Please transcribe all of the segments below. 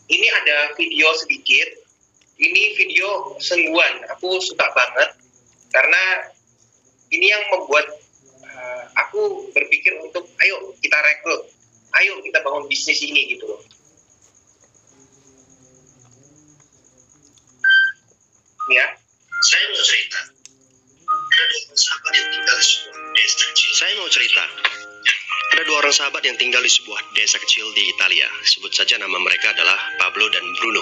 Ini ada video sedikit. Ini video sungguhan. Aku suka banget karena ini yang membuat aku berpikir untuk ayo kita rekrut, ayo kita bangun bisnis ini gitu loh. Ya, Saya mau cerita. Ada dua orang sahabat yang tinggal di sebuah desa kecil di Italia. Sebut saja nama mereka adalah Pablo dan Bruno.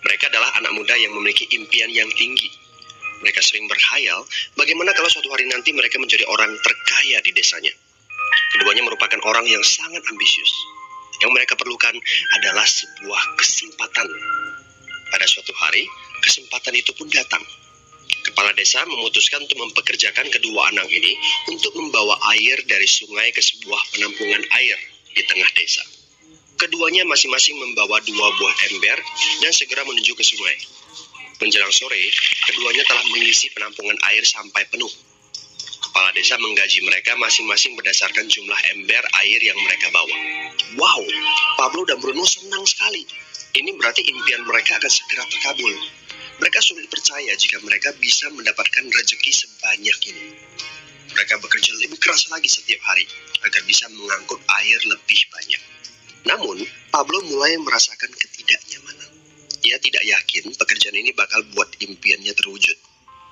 Mereka adalah anak muda yang memiliki impian yang tinggi. Mereka sering berkhayal bagaimana kalau suatu hari nanti mereka menjadi orang terkaya di desanya. Keduanya merupakan orang yang sangat ambisius. Yang mereka perlukan adalah sebuah kesempatan. Pada suatu hari, kesempatan itu pun datang. Kepala desa memutuskan untuk mempekerjakan kedua anak ini untuk membawa air dari sungai ke sebuah penampungan air di tengah desa. Keduanya masing-masing membawa 2 buah ember dan segera menuju ke sungai. Menjelang sore, keduanya telah mengisi penampungan air sampai penuh. Kepala desa menggaji mereka masing-masing berdasarkan jumlah ember air yang mereka bawa. Wow, Pablo dan Bruno senang sekali. Ini berarti impian mereka akan segera terkabul. Mereka sulit percaya jika mereka bisa mendapatkan rezeki sebanyak ini. Mereka bekerja lebih keras lagi setiap hari agar bisa mengangkut air lebih banyak. Namun, Pablo mulai merasakan ketidaknyamanan. Ia tidak yakin pekerjaan ini bakal buat impiannya terwujud.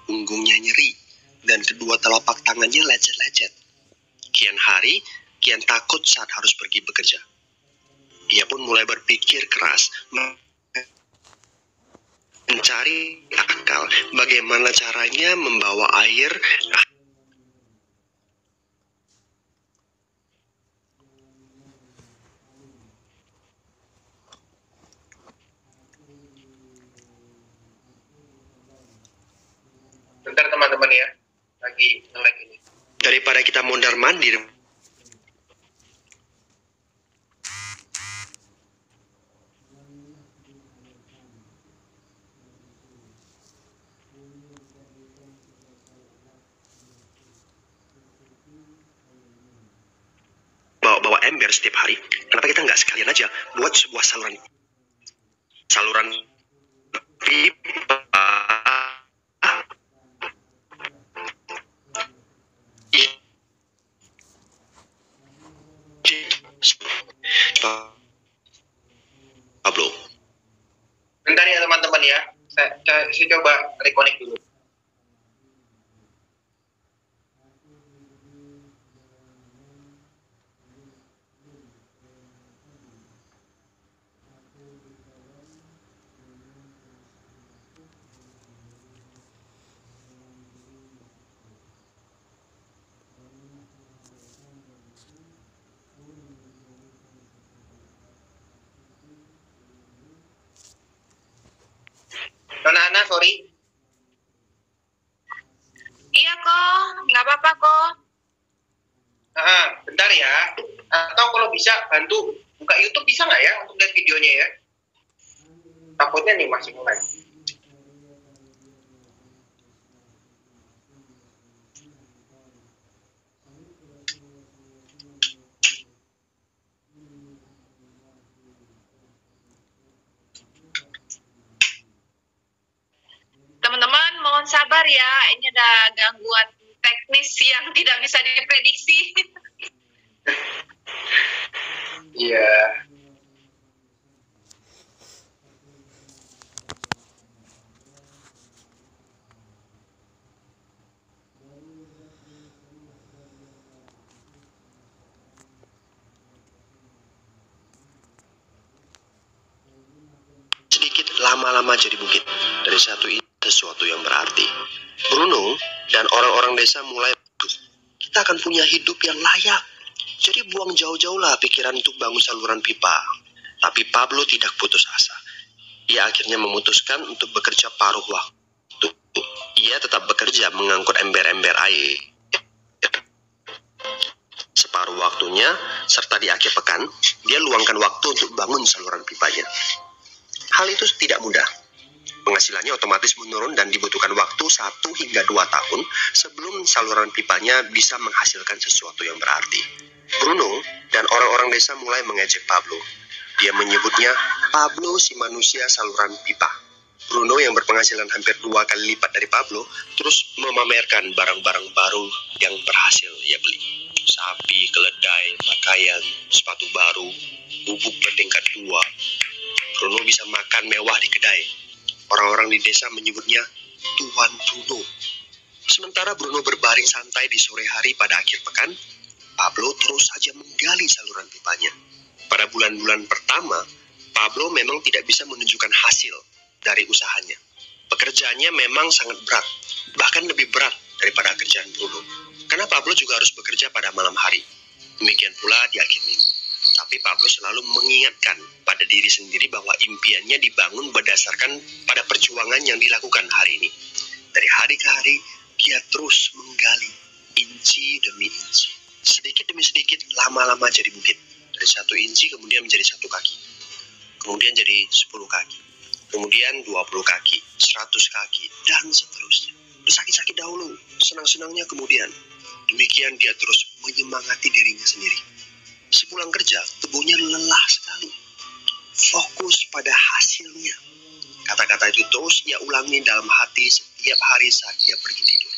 Punggungnya nyeri, dan kedua telapak tangannya lecet-lecet. Kian hari, kian takut saat harus pergi bekerja. Ia pun mulai berpikir keras, mencari akal bagaimana caranya membawa air. bentar teman-teman ya, lagi nge-lag ini. Daripada kita mondar-mandir bawa ember setiap hari, kenapa kita nggak sekalian aja buat sebuah saluran pipa. Pablo. Bentar ya teman-teman ya, saya coba reconnect dulu. Nona, sorry. Iya kok, nggak apa-apa kok. Bentar ya. Atau kalau bisa bantu buka YouTube bisa nggak ya untuk lihat videonya ya? Takutnya nih masih mulai. Teman-teman mohon sabar ya, ini ada gangguan teknis yang tidak bisa diprediksi. Iya. Sedikit lama-lama jadi bukit. Dari satu ini sesuatu yang berarti. Bruno dan orang-orang desa mulai, kita akan punya hidup yang layak. Jadi buang jauh-jauh lah pikiran untuk bangun saluran pipa. Tapi Pablo tidak putus asa. Ia akhirnya memutuskan untuk bekerja paruh waktu. Ia tetap bekerja mengangkut ember-ember air. Separuh waktunya, serta di akhir pekan, dia luangkan waktu untuk bangun saluran pipanya. Hal itu tidak mudah. Penghasilannya otomatis menurun dan dibutuhkan waktu 1 hingga 2 tahun sebelum saluran pipanya bisa menghasilkan sesuatu yang berarti. Bruno dan orang-orang desa mulai mengejek Pablo. Dia menyebutnya Pablo si manusia saluran pipa. Bruno yang berpenghasilan hampir 2 kali lipat dari Pablo terus memamerkan barang-barang baru yang berhasil ia beli. Sapi, keledai, pakaian, sepatu baru, bubuk bertingkat 2. Bruno bisa makan mewah di kedai. Orang-orang di desa menyebutnya Tuan Bruno. Sementara Bruno berbaring santai di sore hari pada akhir pekan, Pablo terus saja menggali saluran pipanya. Pada bulan-bulan pertama, Pablo memang tidak bisa menunjukkan hasil dari usahanya. Pekerjaannya memang sangat berat, bahkan lebih berat daripada kerjaan Bruno. Karena Pablo juga harus bekerja pada malam hari. Demikian pula di akhir minggu. Tapi Pablo selalu mengingatkan pada diri sendiri bahwa impiannya dibangun berdasarkan pada perjuangan yang dilakukan hari ini. Dari hari ke hari, dia terus menggali inci demi inci. Sedikit demi sedikit, lama-lama jadi bukit. Dari 1 inci kemudian menjadi 1 kaki. Kemudian jadi 10 kaki. Kemudian 20 kaki, 100 kaki, dan seterusnya. Bersakit-sakit dahulu, senang-senangnya kemudian. Demikian dia terus menyemangati dirinya sendiri. Sepulang kerja, tubuhnya lelah sekali. Fokus pada hasilnya. Kata-kata itu terus ia ulangi dalam hati setiap hari saat dia pergi tidur.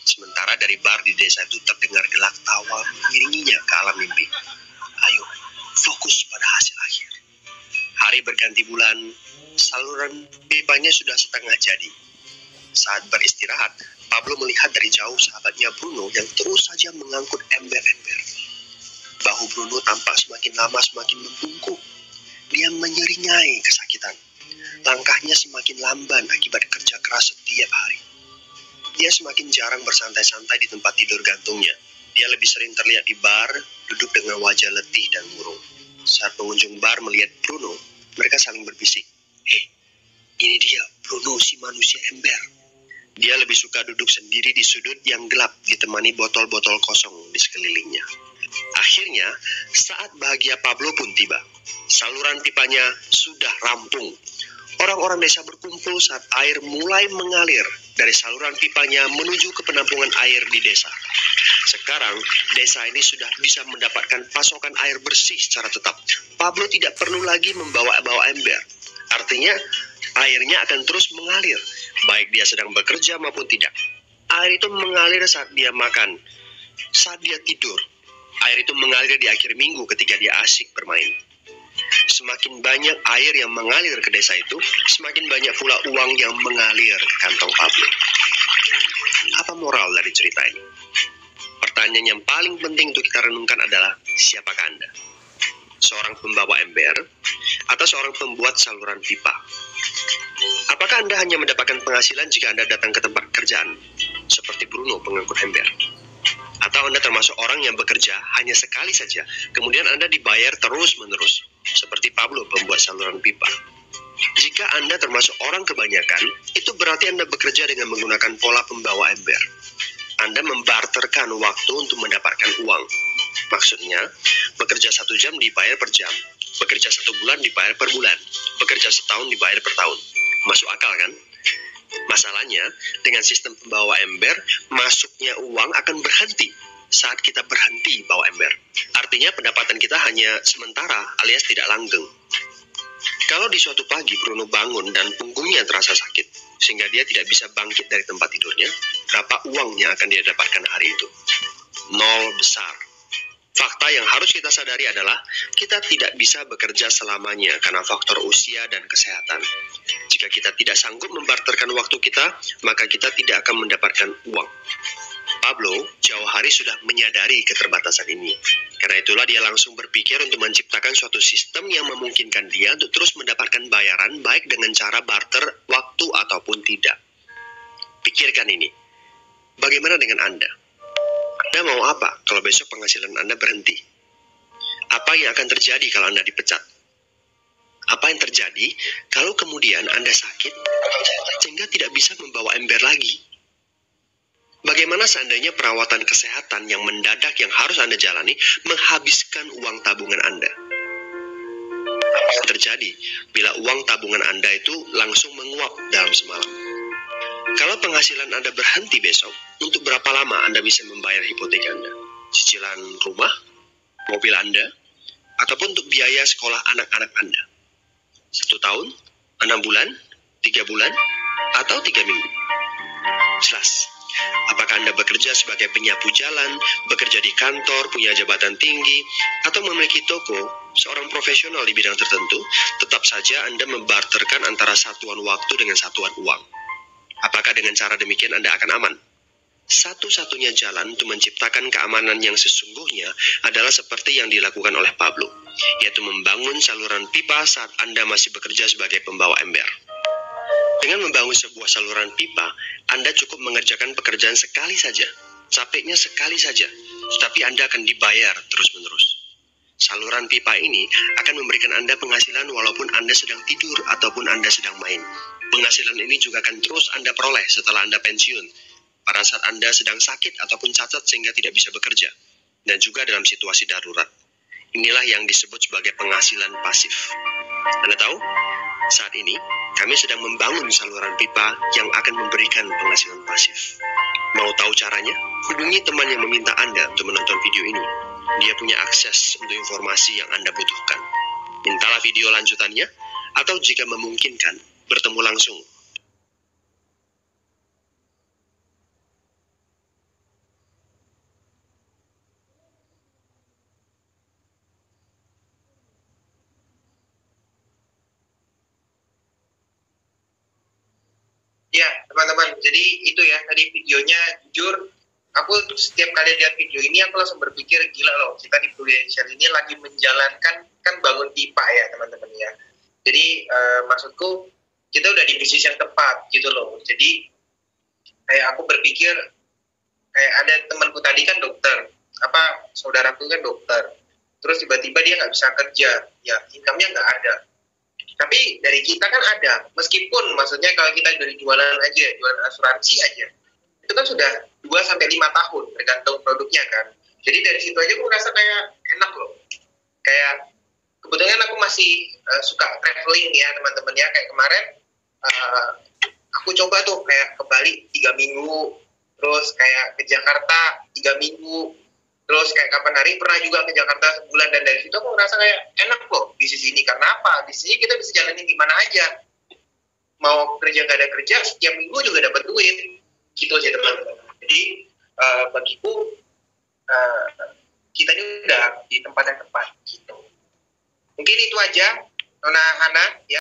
Sementara dari bar di desa itu terdengar gelak tawa mengiringinya ke alam mimpi. Ayo, fokus pada hasil akhir. Hari berganti bulan, saluran pipanya sudah setengah jadi. Saat beristirahat, Pablo melihat dari jauh sahabatnya Bruno yang terus saja mengangkut ember-ember. Bahu Bruno tampak semakin lama semakin membungkuk. Dia menyeringai kesakitan. Langkahnya semakin lamban akibat kerja keras setiap hari. Dia semakin jarang bersantai-santai di tempat tidur gantungnya. Dia lebih sering terlihat di bar, duduk dengan wajah letih dan murung. Saat pengunjung bar melihat Bruno, mereka saling berbisik. Hei, ini dia Bruno si manusia ember. Dia lebih suka duduk sendiri di sudut yang gelap ditemani botol-botol kosong di sekelilingnya. Akhirnya, saat bahagia Pablo pun tiba. Saluran pipanya sudah rampung. Orang-orang desa berkumpul saat air mulai mengalir dari saluran pipanya menuju ke penampungan air di desa. Sekarang, desa ini sudah bisa mendapatkan pasokan air bersih secara tetap. Pablo tidak perlu lagi membawa-bawa ember. Artinya, airnya akan terus mengalir, baik dia sedang bekerja maupun tidak. Air itu mengalir saat dia makan, saat dia tidur. Air itu mengalir di akhir minggu ketika dia asik bermain. Semakin banyak air yang mengalir ke desa itu, semakin banyak pula uang yang mengalir ke kantong Pablo. Apa moral dari cerita ini? Pertanyaan yang paling penting untuk kita renungkan adalah, siapakah Anda? Seorang pembawa ember atau seorang pembuat saluran pipa? Apakah Anda hanya mendapatkan penghasilan jika Anda datang ke tempat kerjaan, seperti Bruno pengangkut ember? Atau Anda termasuk orang yang bekerja hanya sekali saja, kemudian Anda dibayar terus-menerus, seperti Pablo pembuat saluran pipa? Jika Anda termasuk orang kebanyakan, itu berarti Anda bekerja dengan menggunakan pola pembawa ember. Anda membarterkan waktu untuk mendapatkan uang. Maksudnya, bekerja 1 jam dibayar per jam, bekerja 1 bulan dibayar per bulan, bekerja setahun dibayar per tahun. Masuk akal kan? Masalahnya, dengan sistem pembawa ember, masuknya uang akan berhenti saat kita berhenti bawa ember. Artinya pendapatan kita hanya sementara alias tidak langgeng. Kalau di suatu pagi Bruno bangun dan punggungnya terasa sakit, sehingga dia tidak bisa bangkit dari tempat tidurnya, berapa uang yang akan dia dapatkan hari itu? 0 besar. Fakta yang harus kita sadari adalah kita tidak bisa bekerja selamanya karena faktor usia dan kesehatan. Jika kita tidak sanggup membarterkan waktu kita, maka kita tidak akan mendapatkan uang. Pablo jauh hari sudah menyadari keterbatasan ini. Karena itulah dia langsung berpikir untuk menciptakan suatu sistem yang memungkinkan dia untuk terus mendapatkan bayaran baik dengan cara barter waktu ataupun tidak. Pikirkan ini. Bagaimana dengan Anda? Anda mau apa kalau besok penghasilan Anda berhenti? Apa yang akan terjadi kalau Anda dipecat? Apa yang terjadi kalau kemudian Anda sakit sehingga tidak bisa membawa ember lagi? Bagaimana seandainya perawatan kesehatan yang mendadak yang harus Anda jalani menghabiskan uang tabungan Anda? Apa yang terjadi bila uang tabungan Anda itu langsung menguap dalam semalam? Kalau penghasilan Anda berhenti besok, untuk berapa lama Anda bisa membayar hipotek Anda? Cicilan rumah, mobil Anda, ataupun untuk biaya sekolah anak-anak Anda? tahun, 6 bulan, 3 bulan, atau 3 minggu? Jelas. Apakah Anda bekerja sebagai penyapu jalan, bekerja di kantor, punya jabatan tinggi, atau memiliki toko, seorang profesional di bidang tertentu, tetap saja Anda membarterkan antara satuan waktu dengan satuan uang. Apakah dengan cara demikian Anda akan aman? Satu-satunya jalan untuk menciptakan keamanan yang sesungguhnya adalah seperti yang dilakukan oleh Pablo, yaitu membangun saluran pipa saat Anda masih bekerja sebagai pembawa ember. Dengan membangun sebuah saluran pipa, Anda cukup mengerjakan pekerjaan sekali saja, capeknya sekali saja, tetapi Anda akan dibayar terus-menerus. Saluran pipa ini akan memberikan Anda penghasilan walaupun Anda sedang tidur ataupun Anda sedang main. Penghasilan ini juga akan terus Anda peroleh setelah Anda pensiun, pada saat Anda sedang sakit ataupun cacat sehingga tidak bisa bekerja, dan juga dalam situasi darurat. Inilah yang disebut sebagai penghasilan pasif. Anda tahu, saat ini kami sedang membangun saluran pipa yang akan memberikan penghasilan pasif. Mau tahu caranya? Hubungi teman yang meminta Anda untuk menonton video ini. Dia punya akses untuk informasi yang Anda butuhkan. Mintalah video lanjutannya, atau jika memungkinkan, bertemu langsung. Ya, teman-teman. Jadi itu ya tadi videonya. Jujur, aku setiap kali lihat video ini aku langsung berpikir, gila loh, kita di Prudential ini lagi menjalankan kan bangun pipa ya teman-teman ya. Jadi maksudku kita udah di bisnis yang tepat gitu loh. Jadi kayak aku berpikir, kayak ada temanku tadi kan dokter, saudaraku kan dokter, terus tiba-tiba dia nggak bisa kerja, ya income-nya nggak ada. Tapi dari kita kan ada, meskipun maksudnya kalau kita dari jualan aja, jualan asuransi aja, itu kan sudah 2-5 tahun tergantung produknya kan. Jadi dari situ aja aku merasa kayak enak loh. Kayak kebetulan aku masih suka traveling ya teman-teman ya. Kayak kemarin aku coba tuh kayak ke Bali 3 minggu, terus kayak ke Jakarta 3 minggu, terus kayak kapan hari pernah juga ke Jakarta sebulan, dan dari situ aku ngerasa kayak enak loh bisnis ini. Karena apa? Di sini kita bisa jalanin di mana aja. Mau kerja nggak ada kerja, setiap minggu juga dapat duit. Gitu aja teman-teman. Jadi bagiku kita ini udah di tempat yang tepat gitu. Mungkin itu aja Nona Hana ya.